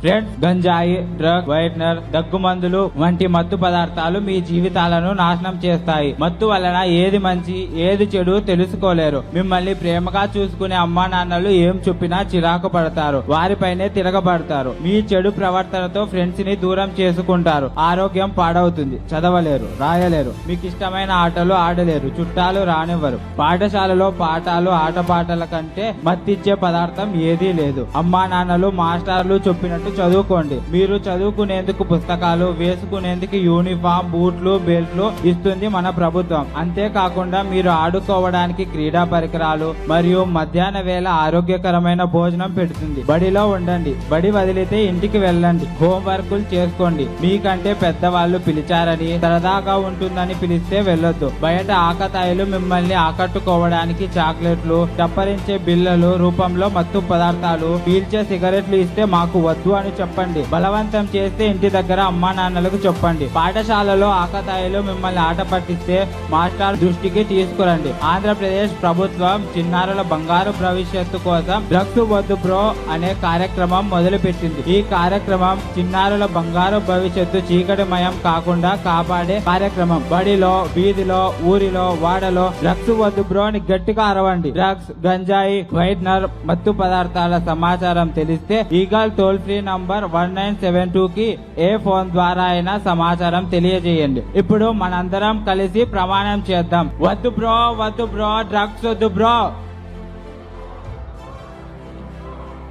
Friends, గంజాయి, drug, whitener, దగ్గుమందులు వంటి మత్తు పదార్థాలు మీ జీవితాలను నాశనం చేస్తాయి. మత్తు వలన ఏది మంచి ఏది చెడు తెలుసుకోలేరు. మిమ్మల్ని ప్రేమగా చూసుకునే అమ్మా నాన్నలు ఏం చెప్పినా చిరాకు పడతారు, వారిపైనే తిరగబడతారు. మీ చెడు ప్రవర్తనతో ఫ్రెండ్స్ ని దూరం చేసుకుంటారు. ఆరోగ్యం పాడవుతుంది, చదవలేరు, రాయలేరు, మీకు ఇష్టమైన ఆటలు ఆడలేరు, చుట్టాలు రానివ్వరు. పాఠశాలలో పాఠాలు ఆటపాటల కంటే మత్తిచ్చే పదార్థం ఏదీ లేదు. అమ్మా నాన్నలు మాస్టర్లు చెప్పినట్టు చదువుకోండి. మీరు చదువుకునేందుకు పుస్తకాలు, వేసుకునేందుకు యూనిఫామ్, బూట్లు, బెల్ట్లు ఇస్తుంది మన ప్రభుత్వం. అంతేకాకుండా మీరు ఆడుకోవడానికి క్రీడా పరికరాలు మరియు మధ్యాహ్న వేళ ఆరోగ్యకరమైన భోజనం పెడుతుంది. బడిలో ఉండండి, బడి వదిలితే ఇంటికి వెళ్ళండి, హోంవర్కులు చేసుకోండి. మీకంటే పెద్దవాళ్ళు పిలిచారని, సరదాగా ఉంటుందని పిలిస్తే వెళ్ళొద్దు. బయట ఆకతాయిలు మిమ్మల్ని ఆకట్టుకోవడానికి చాక్లెట్లు, డప్పరించే బిళ్ళలు రూపంలో మత్తు పదార్థాలు, పీల్చే సిగరెట్లు ఇస్తే మాకు వద్దు అని చెప్పండి. బలవంతం చేస్తే ఇంటి దగ్గర అమ్మా నాన్నలకు చెప్పండి. పాఠశాలలో ఆకతాయిలు మిమ్మల్ని ఆట పట్టిస్తే మాస్టర్ దృష్టికి తీసుకురండి. ఆంధ్రప్రదేశ్ ప్రభుత్వం చిన్నారుల బంగారు భవిష్యత్తు కోసం డ్రగ్స్ వద్దు బ్రో అనే కార్యక్రమం మొదలుపెట్టింది. ఈ కార్యక్రమం చిన్నారుల బంగారు భవిష్యత్తు చీకటిమయం కాకుండా కాపాడే కార్యక్రమం. బడిలో, వీధిలో, ఊరిలో, వాడలో డ్రగ్స్ వద్దు బ్రో అని గట్టిగా అరవండి. డ్రగ్స్, గంజాయి, వైట్నర్, మత్తు పదార్థాల సమాచారం తెలిస్తే ఈగల్ టోల్ ఫ్రీ నంబర్ 1972 కి ఏ ఫోన్ ద్వారా అయినా సమాచారం తెలియజేయండి. ఇప్పుడు మనందరం కలిసి ప్రమాణం చేద్దాం. వద్దు బ్రో, వద్దు బ్రో, డ్రగ్స్ వద్దు బ్రో.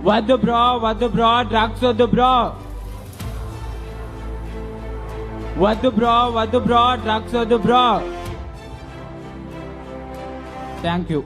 వద్దు బ్రో, వద్దు బ్రో, డ్రగ్స్ వద్దు బ్రో. వద్దు బ్రో, వద్దు బ్రో, డ్రగ్స్ వద్దు బ్రో. Thank you.